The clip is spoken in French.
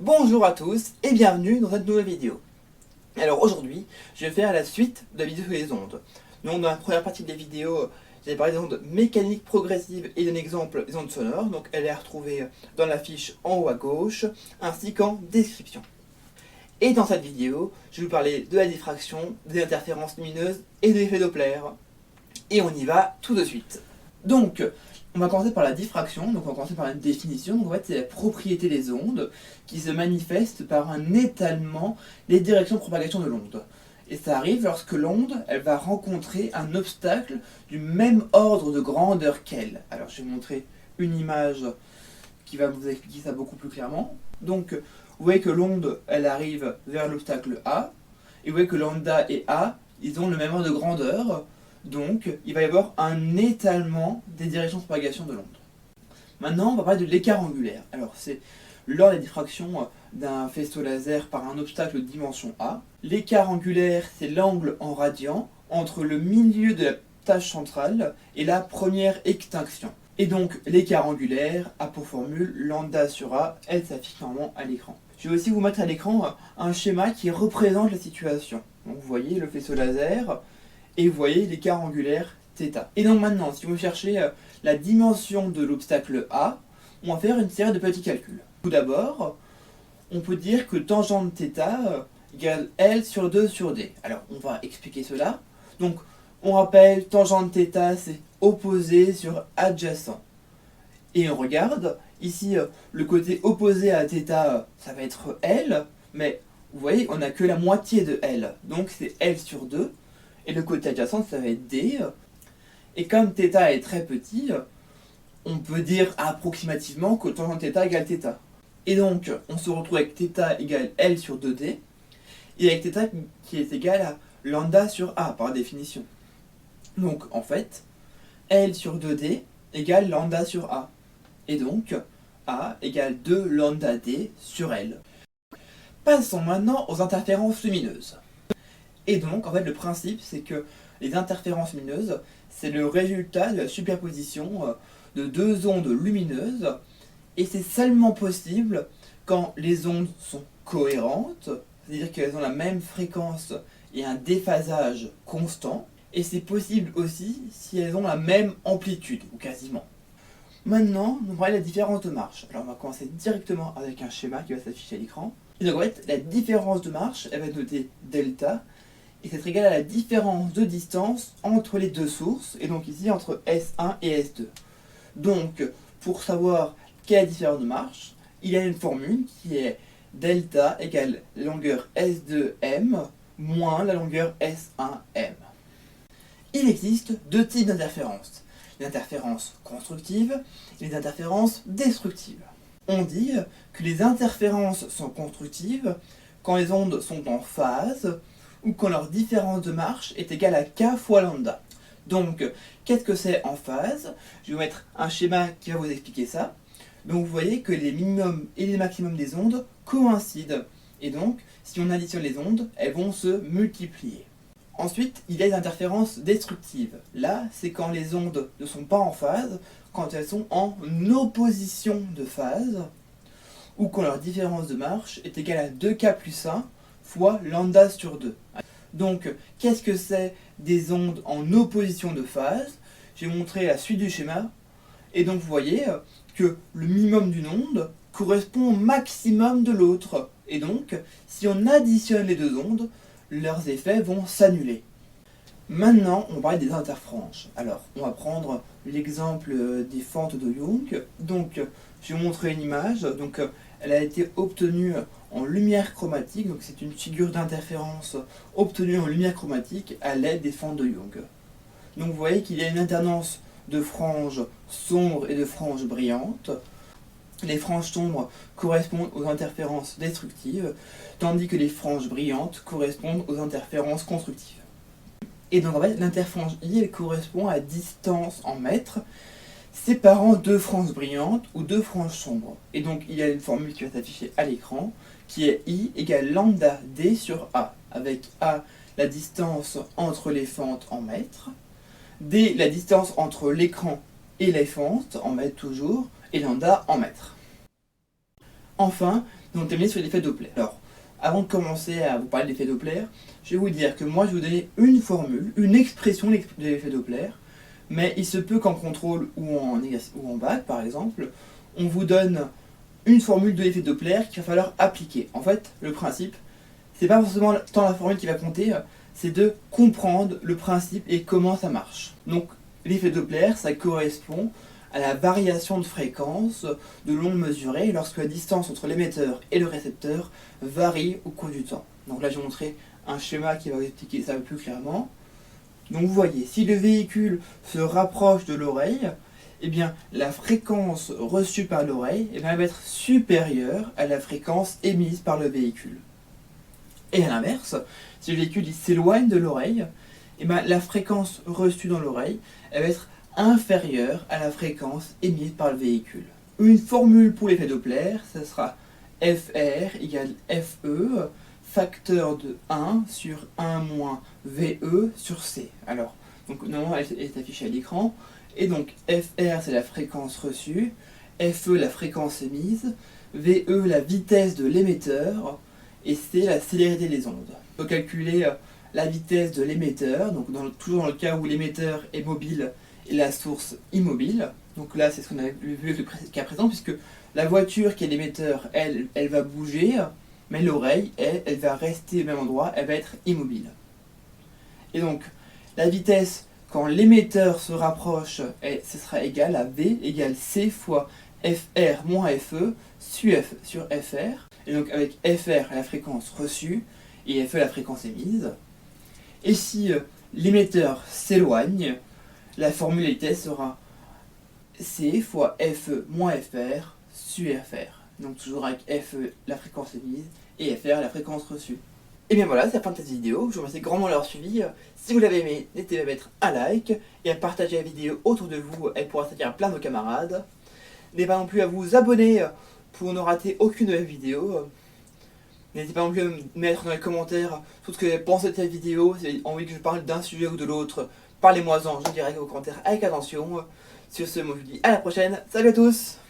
Bonjour à tous et bienvenue dans cette nouvelle vidéo. Alors aujourd'hui, je vais faire la suite de la vidéo sur les ondes. Donc dans la première partie des vidéos, j'ai parlé des ondes mécaniques progressives et d'un exemple des ondes sonores. Donc elle est à retrouver dans la fiche en haut à gauche, ainsi qu'en description. Et dans cette vidéo, je vais vous parler de la diffraction, des interférences lumineuses et de l'effet Doppler. Et on y va tout de suite. Donc, on va commencer par la diffraction, donc on va commencer par une définition. Donc en fait, c'est la propriété des ondes qui se manifeste par un étalement des directions de propagation de l'onde. Et ça arrive lorsque l'onde, elle va rencontrer un obstacle du même ordre de grandeur qu'elle. Alors je vais vous montrer une image qui va vous expliquer ça beaucoup plus clairement. Donc, vous voyez que l'onde, elle arrive vers l'obstacle A, et vous voyez que lambda et A, ils ont le même ordre de grandeur. Donc, il va y avoir un étalement des directions de propagation de l'onde. Maintenant, on va parler de l'écart angulaire. Alors, c'est lors de la diffraction d'un faisceau laser par un obstacle de dimension A. L'écart angulaire, c'est l'angle en radian entre le milieu de la tâche centrale et la première extinction. Et donc, l'écart angulaire a pour formule lambda sur A, elle s'affiche normalement à l'écran. Je vais aussi vous mettre à l'écran un schéma qui représente la situation. Donc, vous voyez le faisceau laser. Et vous voyez l'écart angulaire θ. Et donc maintenant, si vous cherchez la dimension de l'obstacle A, on va faire une série de petits calculs. Tout d'abord, on peut dire que tangente θ égale L sur 2 sur D. Alors, on va expliquer cela. Donc, on rappelle, tangente θ, c'est opposé sur adjacent. Et on regarde, ici, le côté opposé à θ, ça va être L, mais vous voyez, on n'a que la moitié de L. Donc, c'est L sur 2. Et le côté adjacent, ça va être D. Et comme θ est très petit, on peut dire approximativement que tangente θ égale θ. Et donc, on se retrouve avec θ égale L sur 2D, et avec θ qui est égal à lambda sur A, par définition. Donc, en fait, L sur 2D égale lambda sur A. Et donc, A égale 2 lambda D sur L. Passons maintenant aux interférences lumineuses. Et donc, en fait, le principe, c'est que les interférences lumineuses, c'est le résultat de la superposition de deux ondes lumineuses, et c'est seulement possible quand les ondes sont cohérentes, c'est-à-dire qu'elles ont la même fréquence et un déphasage constant, et c'est possible aussi si elles ont la même amplitude, ou quasiment. Maintenant, on va parler de la différence de marche. Alors, on va commencer directement avec un schéma qui va s'afficher à l'écran. Et donc, en fait, la différence de marche, elle va être notée delta, et c'est égal à la différence de distance entre les deux sources, et donc ici entre S1 et S2. Donc, pour savoir quelle est la différence de marche, il y a une formule qui est delta égale la longueur S2M moins la longueur S1M. Il existe deux types d'interférences, les interférences constructives et les interférences destructives. On dit que les interférences sont constructives quand les ondes sont en phase, ou quand leur différence de marche est égale à k fois lambda. Donc, qu'est-ce que c'est en phase? Je vais vous mettre un schéma qui va vous expliquer ça. Donc, vous voyez que les minimums et les maximums des ondes coïncident. Et donc, si on additionne les ondes, elles vont se multiplier. Ensuite, il y a les interférences destructives. Là, c'est quand les ondes ne sont pas en phase, quand elles sont en opposition de phase, ou quand leur différence de marche est égale à 2k plus 1 fois lambda sur 2. Donc, qu'est-ce que c'est des ondes en opposition de phase? Je vais montrer la suite du schéma. Et donc, vous voyez que le minimum d'une onde correspond au maximum de l'autre. Et donc, si on additionne les deux ondes, leurs effets vont s'annuler. Maintenant, on va parler des interfranches. Alors, on va prendre l'exemple des fentes de Young. Donc, je vais vous montrer une image. Donc, elle a été obtenue en lumière chromatique. Donc, c'est une figure d'interférence obtenue en lumière chromatique à l'aide des fentes de Young. Donc, vous voyez qu'il y a une alternance de franges sombres et de franges brillantes. Les franges sombres correspondent aux interférences destructives, tandis que les franges brillantes correspondent aux interférences constructives. Et donc en fait, l'interfrange I, elle correspond à la distance en mètres séparant deux franges brillantes ou deux franges sombres. Et donc il y a une formule qui va s'afficher à l'écran, qui est I égale lambda D sur A, avec A la distance entre les fentes en mètres, D la distance entre l'écran et les fentes en mètres toujours, et lambda en mètres. Enfin, nous allons terminer sur l'effet Doppler. Alors, avant de commencer à vous parler de l'effet Doppler, je vais vous dire que moi je vais vous donner une formule, une expression de l'effet Doppler, mais il se peut qu'en contrôle ou en bac par exemple, on vous donne une formule de l'effet Doppler qu'il va falloir appliquer. En fait, le principe, c'est pas forcément tant la formule qui va compter, c'est de comprendre le principe et comment ça marche. Donc l'effet Doppler, ça correspond à la variation de fréquence de l'onde mesurée lorsque la distance entre l'émetteur et le récepteur varie au cours du temps. Donc là, je vais montrer un schéma qui va vous expliquer ça plus clairement. Donc vous voyez, si le véhicule se rapproche de l'oreille, eh bien la fréquence reçue par l'oreille va être supérieure à la fréquence émise par le véhicule. Et à l'inverse, si le véhicule s'éloigne de l'oreille, eh bien la fréquence reçue dans l'oreille va être inférieure à la fréquence émise par le véhicule. Une formule pour l'effet Doppler, ce sera FR égale FE, facteur de 1 sur 1 moins VE sur C. Alors, donc normalement elle est affichée à l'écran, et donc FR c'est la fréquence reçue, FE la fréquence émise, VE la vitesse de l'émetteur, et C la célérité des ondes. On peut calculer la vitesse de l'émetteur, donc toujours dans le cas où l'émetteur est mobile et la source immobile. Donc là, c'est ce qu'on a vu jusqu'à présent, puisque la voiture qui est l'émetteur, elle va bouger, mais l'oreille, elle va rester au même endroit, elle va être immobile. Et donc, la vitesse, quand l'émetteur se rapproche, ce sera égal à V égale C fois FR moins FE sur FR. Et donc, avec FR, la fréquence reçue, et FE, la fréquence émise. Et si l'émetteur s'éloigne, la formule vitesse sera C fois FE moins FR sur FR. Donc toujours avec FE la fréquence émise et FR la fréquence reçue. Et bien voilà, c'est la fin de cette vidéo. Je vous remercie grandement de l'avoir suivi. Si vous l'avez aimé, n'hésitez pas à mettre un like et à partager la vidéo autour de vous. Elle pourra servir à plein de camarades. N'hésitez pas non plus à vous abonner pour ne rater aucune de mes vidéos. N'hésitez pas non plus à me mettre dans les commentaires tout ce que vous pensez de cette vidéo. Si vous avez envie que je parle d'un sujet ou de l'autre, parlez-moi-en, je dirai vos commentaires avec attention. Sur ce, moi je vous dis à la prochaine. Salut à tous!